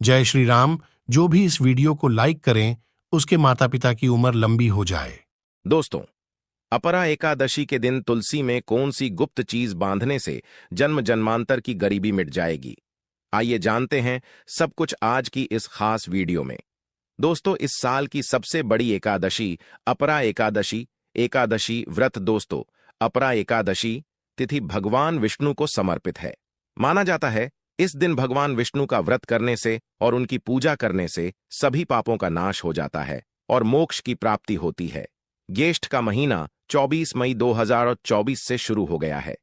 जय श्री राम। जो भी इस वीडियो को लाइक करें उसके माता पिता की उम्र लंबी हो जाए। दोस्तों, अपरा एकादशी के दिन तुलसी में कौन सी गुप्त चीज बांधने से जन्म जन्मांतर की गरीबी मिट जाएगी? आइए जानते हैं सब कुछ आज की इस खास वीडियो में। दोस्तों, इस साल की सबसे बड़ी एकादशी अपरा एकादशी व्रत दोस्तों, अपरा एकादशी तिथि भगवान विष्णु को समर्पित है। माना जाता है इस दिन भगवान विष्णु का व्रत करने से और उनकी पूजा करने से सभी पापों का नाश हो जाता है और मोक्ष की प्राप्ति होती है। ज्येष्ठ का महीना 24 मई 2024 से शुरू हो गया है।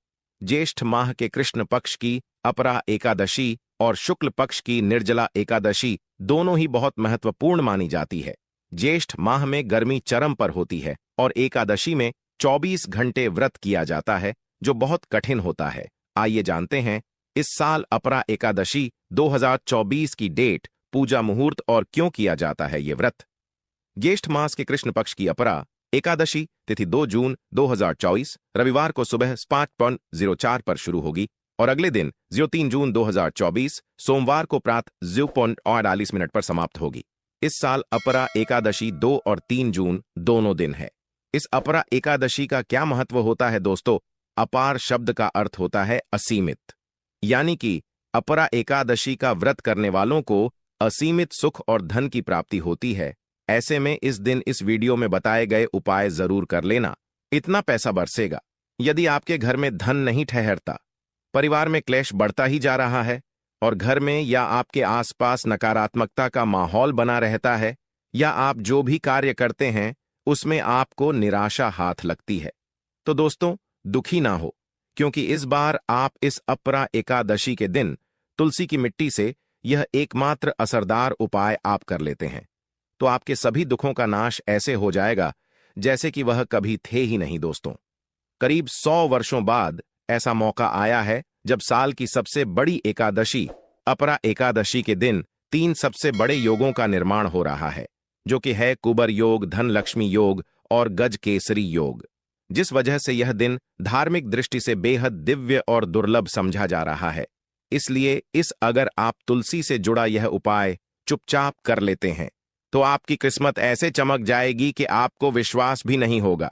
ज्येष्ठ माह के कृष्ण पक्ष की अपरा एकादशी और शुक्ल पक्ष की निर्जला एकादशी दोनों ही बहुत महत्वपूर्ण मानी जाती है। ज्येष्ठ माह में गर्मी चरम पर होती है और एकादशी में 24 घंटे व्रत किया जाता है, जो बहुत कठिन होता है। आइए जानते हैं इस साल अपरा एकादशी 2024 की डेट, पूजा मुहूर्त और क्यों किया जाता है ये व्रत। ज्येष्ठ मास के कृष्ण पक्ष की अपरा एकादशी तिथि 2 जून 2024 रविवार को सुबह 5:04 पर शुरू होगी और अगले दिन 3 जून 2024 सोमवार को प्रातः 0:48 पर समाप्त होगी। इस साल अपरा एकादशी 2 और 3 जून दोनों दिन है। इस अपरा एकादशी का क्या महत्व होता है दोस्तों? अपार शब्द का अर्थ होता है असीमित, यानी कि अपरा एकादशी का व्रत करने वालों को असीमित सुख और धन की प्राप्ति होती है। ऐसे में इस दिन इस वीडियो में बताए गए उपाय जरूर कर लेना, इतना पैसा बरसेगा। यदि आपके घर में धन नहीं ठहरता, परिवार में क्लेश बढ़ता ही जा रहा है और घर में या आपके आसपास नकारात्मकता का माहौल बना रहता है, या आप जो भी कार्य करते हैं उसमें आपको निराशा हाथ लगती है, तो दोस्तों दुखी ना हो, क्योंकि इस बार आप इस अपरा एकादशी के दिन तुलसी की मिट्टी से यह एकमात्र असरदार उपाय आप कर लेते हैं, तो आपके सभी दुखों का नाश ऐसे हो जाएगा जैसे कि वह कभी थे ही नहीं। दोस्तों, करीब 100 वर्षों बाद ऐसा मौका आया है जब साल की सबसे बड़ी एकादशी अपरा एकादशी के दिन 3 सबसे बड़े योगों का निर्माण हो रहा है, जो कि है कुबर योग, धन लक्ष्मी योग और गज केसरी योग, जिस वजह से यह दिन धार्मिक दृष्टि से बेहद दिव्य और दुर्लभ समझा जा रहा है। इसलिए अगर आप तुलसी से जुड़ा यह उपाय चुपचाप कर लेते हैं तो आपकी किस्मत ऐसे चमक जाएगी कि आपको विश्वास भी नहीं होगा।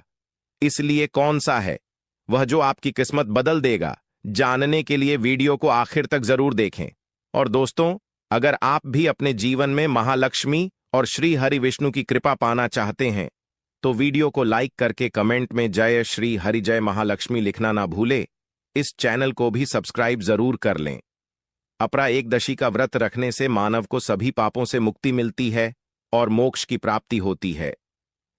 इसलिए कौन सा है वह जो आपकी किस्मत बदल देगा, जानने के लिए वीडियो को आखिर तक जरूर देखें। और दोस्तों, अगर आप भी अपने जीवन में महालक्ष्मी और श्री हरि विष्णु की कृपा पाना चाहते हैं तो वीडियो को लाइक करके कमेंट में जय श्री हरि जय महालक्ष्मी लिखना ना भूले। इस चैनल को भी सब्सक्राइब जरूर कर लें। अपरा एकादशी का व्रत रखने से मानव को सभी पापों से मुक्ति मिलती है और मोक्ष की प्राप्ति होती है।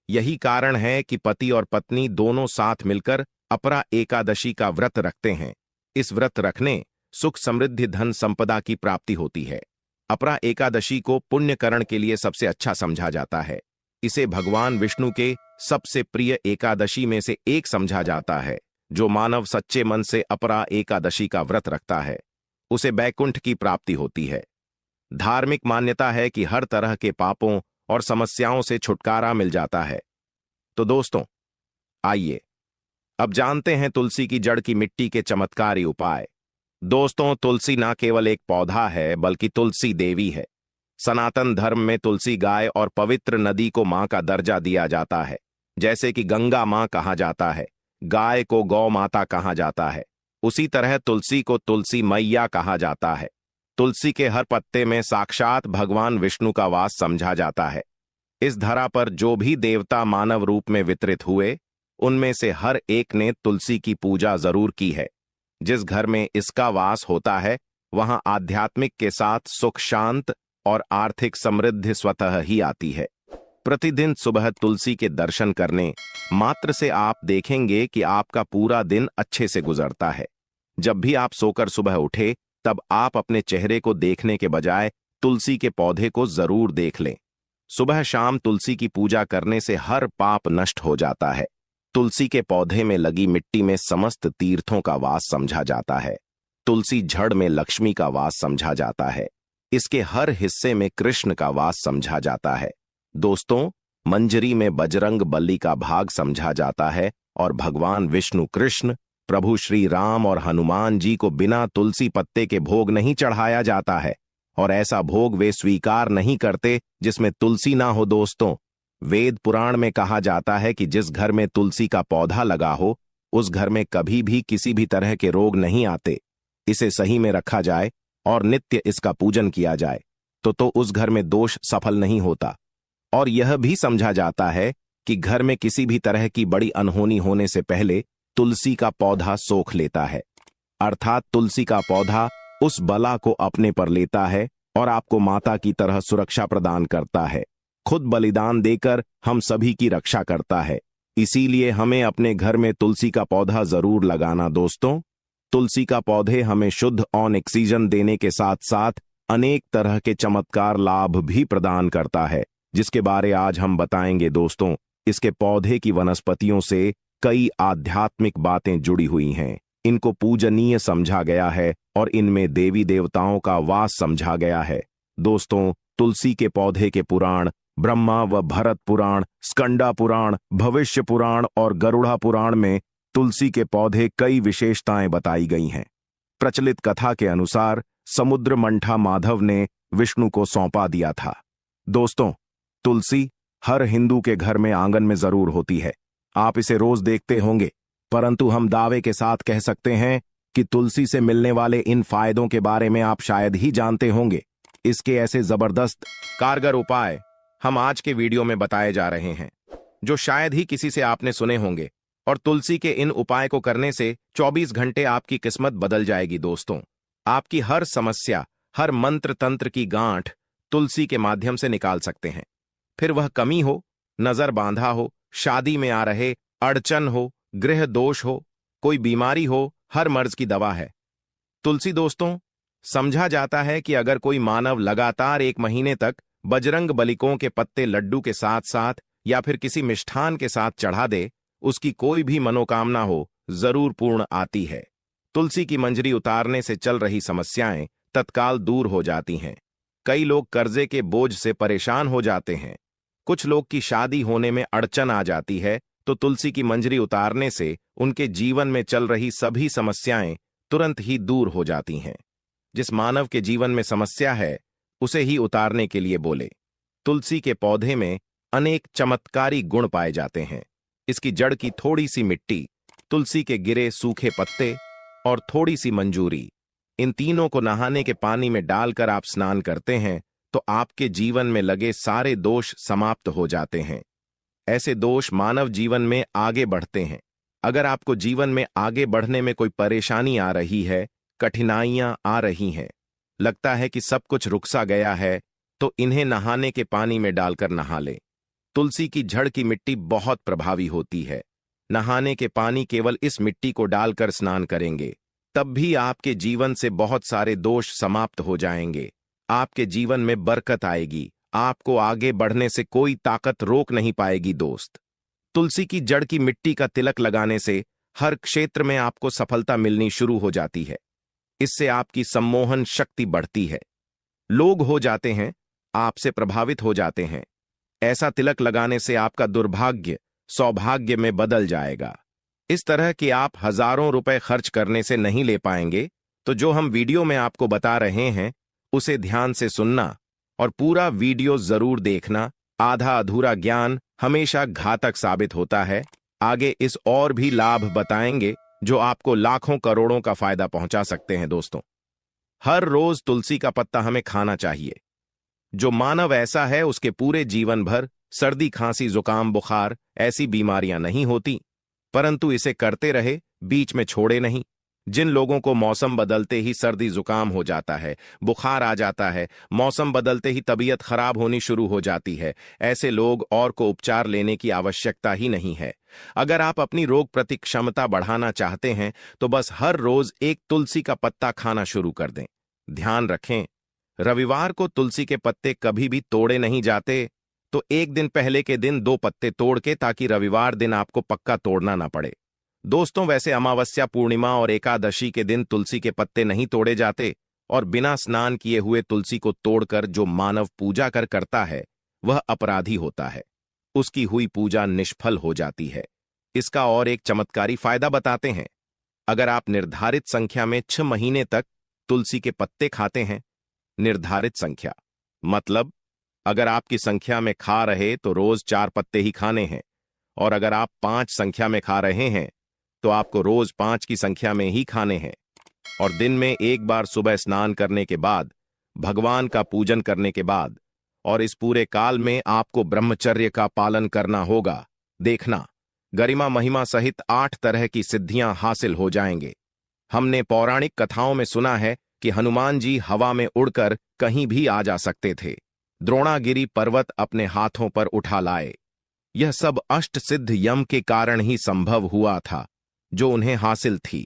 यही कारण है कि पति और पत्नी दोनों साथ मिलकर अपरा एकादशी का व्रत रखते हैं। इस व्रत रखने सुख, समृद्धि, धन संपदा की प्राप्ति होती है। अपरा एकादशी को पुण्यकरण के लिए सबसे अच्छा समझा जाता है। इसे भगवान विष्णु के सबसे प्रिय एकादशी में से एक समझा जाता है। जो मानव सच्चे मन से अपरा एकादशी का व्रत रखता है उसे बैकुंठ की प्राप्ति होती है। धार्मिक मान्यता है कि हर तरह के पापों और समस्याओं से छुटकारा मिल जाता है। तो दोस्तों, आइए अब जानते हैं तुलसी की जड़ की मिट्टी के चमत्कारी उपाय। दोस्तों, तुलसी ना केवल एक पौधा है बल्कि तुलसी देवी है। सनातन धर्म में तुलसी गाय और पवित्र नदी को मां का दर्जा दिया जाता है। जैसे कि गंगा मां कहा जाता है, गाय को गौ माता कहा जाता है, उसी तरह तुलसी को तुलसी मैया कहा जाता है। तुलसी के हर पत्ते में साक्षात भगवान विष्णु का वास समझा जाता है। इस धरा पर जो भी देवता मानव रूप में वितरित हुए, उनमें से हर एक ने तुलसी की पूजा जरूर की है। जिस घर में इसका वास होता है वहां आध्यात्मिक के साथ सुख, शांत और आर्थिक समृद्धि स्वतः ही आती है। प्रतिदिन सुबह तुलसी के दर्शन करने मात्र से आप देखेंगे कि आपका पूरा दिन अच्छे से गुजरता है। जब भी आप सोकर सुबह उठे तब आप अपने चेहरे को देखने के बजाय तुलसी के पौधे को जरूर देख लें। सुबह शाम तुलसी की पूजा करने से हर पाप नष्ट हो जाता है। तुलसी के पौधे में लगी मिट्टी में समस्त तीर्थों का वास समझा जाता है। तुलसी जड़ में लक्ष्मी का वास समझा जाता है। इसके हर हिस्से में कृष्ण का वास समझा जाता है। दोस्तों, मंजरी में बजरंग बली का भाग समझा जाता है और भगवान विष्णु, कृष्ण, प्रभु श्री राम और हनुमान जी को बिना तुलसी पत्ते के भोग नहीं चढ़ाया जाता है। और ऐसा भोग वे स्वीकार नहीं करते जिसमें तुलसी ना हो। दोस्तों, वेद पुराण में कहा जाता है कि जिस घर में तुलसी का पौधा लगा हो उस घर में कभी भी किसी भी तरह के रोग नहीं आते। इसे सही में रखा जाए और नित्य इसका पूजन किया जाए तो उस घर में दोष सफल नहीं होता। और यह भी समझा जाता है कि घर में किसी भी तरह की बड़ी अनहोनी होने से पहले तुलसी का पौधा सोख लेता है, अर्थात तुलसी का पौधा उस बला को अपने पर लेता है और आपको माता की तरह सुरक्षा प्रदान करता है। खुद बलिदान देकर हम सभी की रक्षा करता है। इसीलिए हमें अपने घर में तुलसी का पौधा जरूर लगाना। दोस्तों, तुलसी का पौधे हमें शुद्ध ऑक्सीजन देने के साथ साथ अनेक तरह के चमत्कार लाभ भी प्रदान करता है, जिसके बारे आज हम बताएंगे। दोस्तों, इसके पौधे की वनस्पतियों से कई आध्यात्मिक बातें जुड़ी हुई हैं। इनको पूजनीय समझा गया है और इनमें देवी देवताओं का वास समझा गया है। दोस्तों, तुलसी के पौधे के पुराण ब्रह्मा व भरत पुराण, स्कंदा पुराण, भविष्य पुराण और गरुड़ा पुराण में तुलसी के पौधे कई विशेषताएं बताई गई हैं। प्रचलित कथा के अनुसार समुद्र मंठा माधव ने विष्णु को सौंपा दिया था। दोस्तों, तुलसी हर हिंदू के घर में आंगन में जरूर होती है। आप इसे रोज देखते होंगे, परंतु हम दावे के साथ कह सकते हैं कि तुलसी से मिलने वाले इन फायदों के बारे में आप शायद ही जानते होंगे। इसके ऐसे जबरदस्त कारगर उपाय हम आज के वीडियो में बताए जा रहे हैं, जो शायद ही किसी से आपने सुने होंगे। और तुलसी के इन उपाय को करने से 24 घंटे आपकी किस्मत बदल जाएगी। दोस्तों, आपकी हर समस्या, हर मंत्र तंत्र की गांठ तुलसी के माध्यम से निकाल सकते हैं। फिर वह कमी हो, नजर बांधा हो, शादी में आ रहे अड़चन हो, गृह दोष हो, कोई बीमारी हो, हर मर्ज की दवा है तुलसी। दोस्तों, समझा जाता है कि अगर कोई मानव लगातार 1 महीने तक बजरंग बलिकों के पत्ते लड्डू के साथ साथ या फिर किसी मिष्ठान के साथ चढ़ा दे, उसकी कोई भी मनोकामना हो जरूर पूर्ण आती है। तुलसी की मंजरी उतारने से चल रही समस्याएं तत्काल दूर हो जाती हैं। कई लोग कर्जे के बोझ से परेशान हो जाते हैं। कुछ लोग की शादी होने में अड़चन आ जाती है, तो तुलसी की मंजरी उतारने से उनके जीवन में चल रही सभी समस्याएं तुरंत ही दूर हो जाती हैं। जिस मानव के जीवन में समस्या है उसे ही उतारने के लिए बोले। तुलसी के पौधे में अनेक चमत्कारी गुण पाए जाते हैं। इसकी जड़ की थोड़ी सी मिट्टी, तुलसी के गिरे सूखे पत्ते और थोड़ी सी मंजूरी, इन तीनों को नहाने के पानी में डालकर आप स्नान करते हैं तो आपके जीवन में लगे सारे दोष समाप्त हो जाते हैं। ऐसे दोष मानव जीवन में आगे बढ़ते हैं। अगर आपको जीवन में आगे बढ़ने में कोई परेशानी आ रही है, कठिनाइयां आ रही हैं, लगता है कि सब कुछ रुक सा गया है, तो इन्हें नहाने के पानी में डालकर नहा लें। तुलसी की जड़ की मिट्टी बहुत प्रभावी होती है। नहाने के पानी केवल इस मिट्टी को डालकर स्नान करेंगे, तब भी आपके जीवन से बहुत सारे दोष समाप्त हो जाएंगे। आपके जीवन में बरकत आएगी। आपको आगे बढ़ने से कोई ताकत रोक नहीं पाएगी। दोस्त, तुलसी की जड़ की मिट्टी का तिलक लगाने से हर क्षेत्र में आपको सफलता मिलनी शुरू हो जाती है। इससे आपकी सम्मोहन शक्ति बढ़ती है। लोग हो जाते हैं, आपसे प्रभावित हो जाते हैं। ऐसा तिलक लगाने से आपका दुर्भाग्य सौभाग्य में बदल जाएगा। इस तरह कि आप हजारों रुपए खर्च करने से नहीं ले पाएंगे, तो जो हम वीडियो में आपको बता रहे हैं उसे ध्यान से सुनना और पूरा वीडियो जरूर देखना। आधा अधूरा ज्ञान हमेशा घातक साबित होता है। आगे इस और भी लाभ बताएंगे जो आपको लाखों करोड़ों का फायदा पहुंचा सकते हैं। दोस्तों, हर रोज तुलसी का पत्ता हमें खाना चाहिए। जो मानव ऐसा है उसके पूरे जीवन भर सर्दी, खांसी, जुकाम, बुखार ऐसी बीमारियां नहीं होती, परंतु इसे करते रहे, बीच में छोड़े नहीं। जिन लोगों को मौसम बदलते ही सर्दी जुकाम हो जाता है, बुखार आ जाता है, मौसम बदलते ही तबीयत खराब होनी शुरू हो जाती है, ऐसे लोग और को उपचार लेने की आवश्यकता ही नहीं है। अगर आप अपनी रोग प्रति क्षमता बढ़ाना चाहते हैं तो बस हर रोज एक तुलसी का पत्ता खाना शुरू कर दें। ध्यान रखें, रविवार को तुलसी के पत्ते कभी भी तोड़े नहीं जाते, तो एक दिन पहले के दिन 2 पत्ते तोड़ के, ताकि रविवार दिन आपको पक्का तोड़ना ना पड़े। दोस्तों, वैसे अमावस्या, पूर्णिमा और एकादशी के दिन तुलसी के पत्ते नहीं तोड़े जाते, और बिना स्नान किए हुए तुलसी को तोड़कर जो मानव पूजा करता है वह अपराधी होता है। उसकी हुई पूजा निष्फल हो जाती है। इसका और एक चमत्कारी फायदा बताते हैं। अगर आप निर्धारित संख्या में 6 महीने तक तुलसी के पत्ते खाते हैं निर्धारित संख्या, मतलब अगर आपकी संख्या में खा रहे तो रोज 4 पत्ते ही खाने हैं, और अगर आप 5 संख्या में खा रहे हैं तो आपको रोज 5 की संख्या में ही खाने हैं। और दिन में एक बार सुबह स्नान करने के बाद, भगवान का पूजन करने के बाद, और इस पूरे काल में आपको ब्रह्मचर्य का पालन करना होगा। देखना, गरिमा महिमा सहित 8 तरह की सिद्धियां हासिल हो जाएंगे। हमने पौराणिक कथाओं में सुना है कि हनुमान जी हवा में उड़कर कहीं भी आ जा सकते थे। द्रोणागिरी पर्वत अपने हाथों पर उठा लाए। यह सब अष्ट सिद्ध यम के कारण ही संभव हुआ था, जो उन्हें हासिल थी।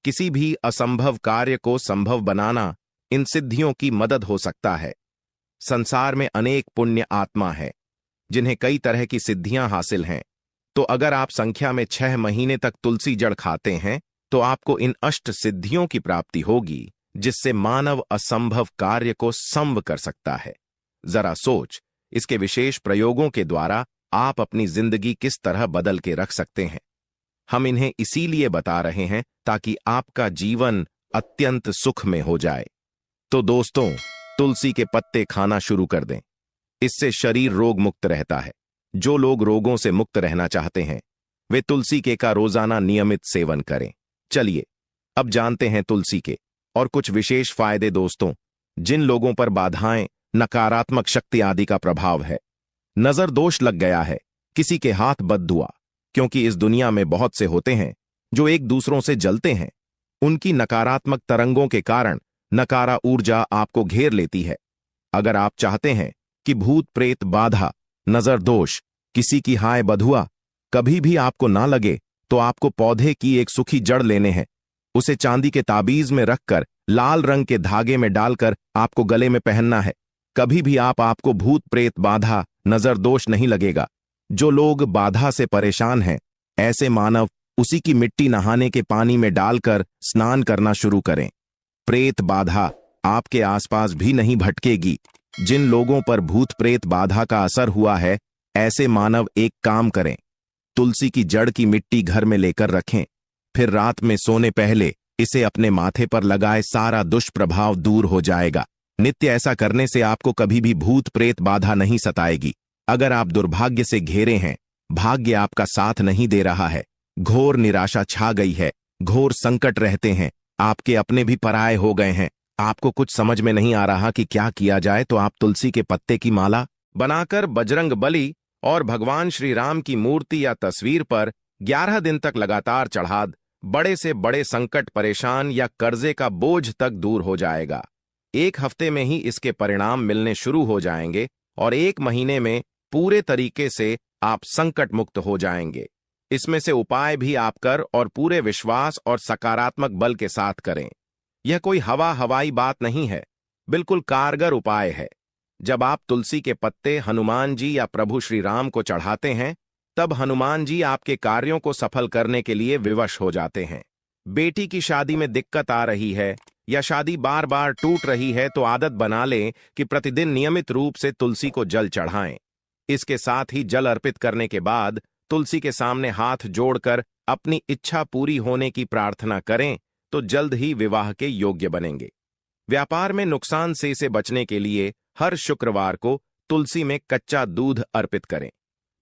किसी भी असंभव कार्य को संभव बनाना इन सिद्धियों की मदद हो सकता है। संसार में अनेक पुण्य आत्मा है जिन्हें कई तरह की सिद्धियां हासिल हैं। तो अगर आप संख्या में 6 महीने तक तुलसी जड़ खाते हैं तो आपको इन अष्ट सिद्धियों की प्राप्ति होगी, जिससे मानव असंभव कार्य को संभव कर सकता है। जरा सोच, इसके विशेष प्रयोगों के द्वारा आप अपनी जिंदगी किस तरह बदल के रख सकते हैं। हम इन्हें इसीलिए बता रहे हैं ताकि आपका जीवन अत्यंत सुख में हो जाए। तो दोस्तों, तुलसी के पत्ते खाना शुरू कर दें। इससे शरीर रोग मुक्त रहता है। जो लोग रोगों से मुक्त रहना चाहते हैं वे तुलसी के का रोजाना नियमित सेवन करें। चलिए अब जानते हैं तुलसी के और कुछ विशेष फायदे। दोस्तों, जिन लोगों पर बाधाएं, नकारात्मक शक्ति आदि का प्रभाव है, नजर दोष लग गया है, किसी के हाथ बद्दुआ, क्योंकि इस दुनिया में बहुत से होते हैं जो एक दूसरों से जलते हैं, उनकी नकारात्मक तरंगों के कारण नकारा ऊर्जा आपको घेर लेती है। अगर आप चाहते हैं कि भूत प्रेत बाधा, नजर दोष, किसी की हाय बधुआ कभी भी आपको ना लगे, तो आपको पौधे की एक सूखी जड़ लेने हैं। उसे चांदी के ताबीज में रखकर लाल रंग के धागे में डालकर आपको गले में पहनना है। कभी भी आपको भूत प्रेत बाधा, नजर दोष नहीं लगेगा। जो लोग बाधा से परेशान हैं, ऐसे मानव उसी की मिट्टी नहाने के पानी में डालकर स्नान करना शुरू करें। प्रेत बाधा आपके आसपास भी नहीं भटकेगी। जिन लोगों पर भूत प्रेत बाधा का असर हुआ है, ऐसे मानव एक काम करें, तुलसी की जड़ की मिट्टी घर में लेकर रखें, फिर रात में सोने पहले इसे अपने माथे पर लगाए, सारा दुष्प्रभाव दूर हो जाएगा। नित्य ऐसा करने से आपको कभी भी भूत प्रेत बाधा नहीं सताएगी। अगर आप दुर्भाग्य से घेरे हैं, भाग्य आपका साथ नहीं दे रहा है, घोर निराशा छा गई है, घोर संकट रहते हैं, आपके अपने भी पराये हो गए हैं, आपको कुछ समझ में नहीं आ रहा कि क्या किया जाए, तो आप तुलसी के पत्ते की माला बनाकर बजरंग बली और भगवान श्री राम की मूर्ति या तस्वीर पर 11 दिन तक लगातार चढ़ा दें। बड़े से बड़े संकट, परेशान या कर्जे का बोझ तक दूर हो जाएगा। 1 हफ्ते में ही इसके परिणाम मिलने शुरू हो जाएंगे और 1 महीने में पूरे तरीके से आप संकट मुक्त हो जाएंगे। इसमें से उपाय भी आप कर और पूरे विश्वास और सकारात्मक बल के साथ करें। यह कोई हवाई बात नहीं है, बिल्कुल कारगर उपाय है। जब आप तुलसी के पत्ते हनुमान जी या प्रभु श्री राम को चढ़ाते हैं, तब हनुमान जी आपके कार्यों को सफल करने के लिए विवश हो जाते हैं। बेटी की शादी में दिक्कत आ रही है या शादी बार बार टूट रही है, तो आदत बना लें कि प्रतिदिन नियमित रूप से तुलसी को जल चढ़ाएं। इसके साथ ही जल अर्पित करने के बाद तुलसी के सामने हाथ जोड़कर अपनी इच्छा पूरी होने की प्रार्थना करें, तो जल्द ही विवाह के योग्य बनेंगे। व्यापार में नुकसान से बचने के लिए हर शुक्रवार को तुलसी में कच्चा दूध अर्पित करें।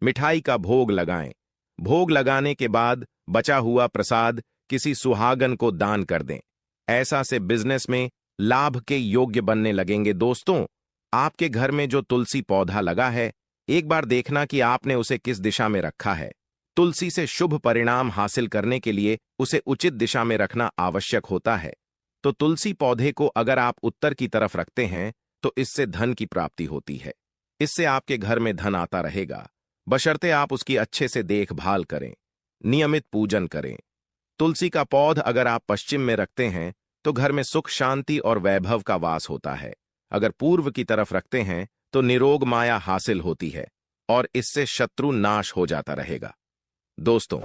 मिठाई का भोग लगाएं। भोग लगाने के बाद बचा हुआ प्रसाद किसी सुहागन को दान कर दें। ऐसा से बिजनेस में लाभ के योग्य बनने लगेंगे। दोस्तों, आपके घर में जो तुलसी पौधा लगा है, एक बार देखना कि आपने उसे किस दिशा में रखा है। तुलसी से शुभ परिणाम हासिल करने के लिए उसे उचित दिशा में रखना आवश्यक होता है। तो तुलसी पौधे को अगर आप उत्तर की तरफ रखते हैं तो इससे धन की प्राप्ति होती है। इससे आपके घर में धन आता रहेगा, बशर्ते आप उसकी अच्छे से देखभाल करें, नियमित पूजन करें। तुलसी का पौध अगर आप पश्चिम में रखते हैं तो घर में सुख, शांति और वैभव का वास होता है। अगर पूर्व की तरफ रखते हैं तो निरोग माया हासिल होती है और इससे शत्रु नाश हो जाता रहेगा। दोस्तों,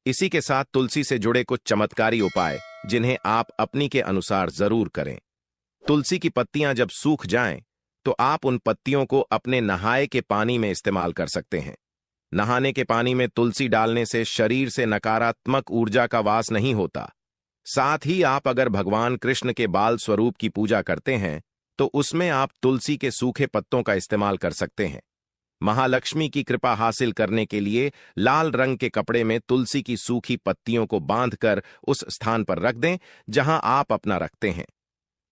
इसी के साथ तुलसी से जुड़े कुछ चमत्कारी उपाय जिन्हें आप अपनी के अनुसार जरूर करें। तुलसी की पत्तियां जब सूख जाएं तो आप उन पत्तियों को अपने नहाए के पानी में इस्तेमाल कर सकते हैं। नहाने के पानी में तुलसी डालने से शरीर से नकारात्मक ऊर्जा का वास नहीं होता। साथ ही आप अगर भगवान कृष्ण के बाल स्वरूप की पूजा करते हैं तो उसमें आप तुलसी के सूखे पत्तों का इस्तेमाल कर सकते हैं। महालक्ष्मी की कृपा हासिल करने के लिए लाल रंग के कपड़े में तुलसी की सूखी पत्तियों को बांधकर उस स्थान पर रख दें जहां आप अपना रखते हैं।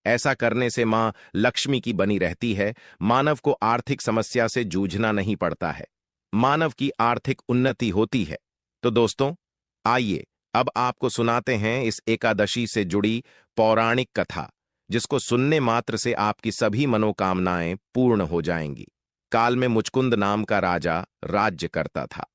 ऐसा करने से मां लक्ष्मी की बनी रहती है, मानव को आर्थिक समस्या से जूझना नहीं पड़ता है, मानव की आर्थिक उन्नति होती है। तो दोस्तों, आइए अब आपको सुनाते हैं इस एकादशी से जुड़ी पौराणिक कथा, जिसको सुनने मात्र से आपकी सभी मनोकामनाएं पूर्ण हो जाएंगी। काल में मुचकुंद नाम का राजा राज्य करता था।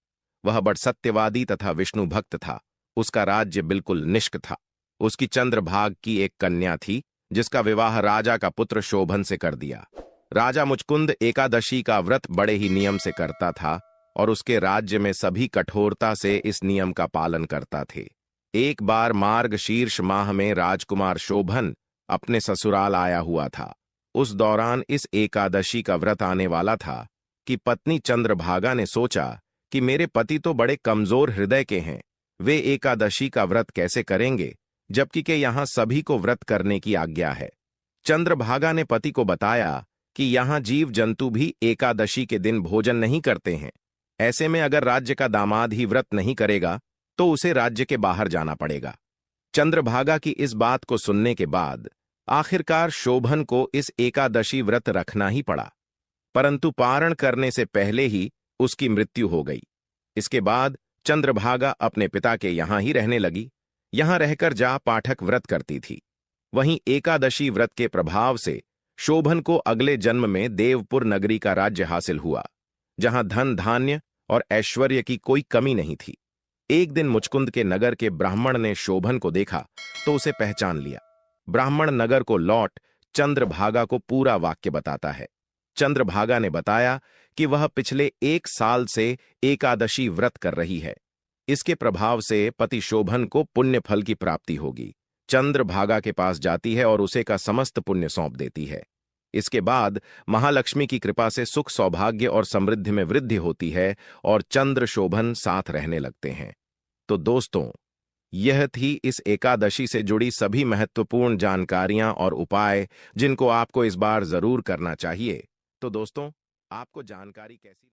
वह बड़ सत्यवादी तथा विष्णु भक्त था। उसका राज्य बिल्कुल निष्क था। उसकी चंद्रभाग की एक कन्या थी, जिसका विवाह राजा का पुत्र शोभन से कर दिया। राजा मुचकुंद एकादशी का व्रत बड़े ही नियम से करता था और उसके राज्य में सभी कठोरता से इस नियम का पालन करता थे। एक बार मार्गशीर्ष माह में राजकुमार शोभन अपने ससुराल आया हुआ था। उस दौरान इस एकादशी का व्रत आने वाला था कि पत्नी चंद्रभागा ने सोचा कि मेरे पति तो बड़े कमजोर हृदय के हैं, वे एकादशी का व्रत कैसे करेंगे, जबकि के यहां सभी को व्रत करने की आज्ञा है। चंद्रभागा ने पति को बताया कि यहां जीव जंतु भी एकादशी के दिन भोजन नहीं करते हैं। ऐसे में अगर राज्य का दामाद ही व्रत नहीं करेगा तो उसे राज्य के बाहर जाना पड़ेगा। चंद्रभागा की इस बात को सुनने के बाद आखिरकार शोभन को इस एकादशी व्रत रखना ही पड़ा, परंतु पारण करने से पहले ही उसकी मृत्यु हो गई। इसके बाद चंद्रभागा अपने पिता के यहां ही रहने लगी। यहां रहकर जा पाठक व्रत करती थी। वहीं एकादशी व्रत के प्रभाव से शोभन को अगले जन्म में देवपुर नगरी का राज्य हासिल हुआ, जहां धन धान्य और ऐश्वर्य की कोई कमी नहीं थी। एक दिन मुचकुंद के नगर के ब्राह्मण ने शोभन को देखा तो उसे पहचान लिया। ब्राह्मण नगर को लौट चंद्रभागा को पूरा वाक्य बताता है। चंद्रभागा ने बताया कि वह पिछले 1 साल से एकादशी व्रत कर रही है। इसके प्रभाव से पति शोभन को पुण्य फल की प्राप्ति होगी। चंद्रभागा के पास जाती है और उसे का समस्त पुण्य सौंप देती है। इसके बाद महालक्ष्मी की कृपा से सुख सौभाग्य और समृद्धि में वृद्धि होती है और चंद्र शोभन साथ रहने लगते हैं। तो दोस्तों, यह थी इस एकादशी से जुड़ी सभी महत्वपूर्ण जानकारियां और उपाय, जिनको आपको इस बार जरूर करना चाहिए। तो दोस्तों, आपको जानकारी कैसी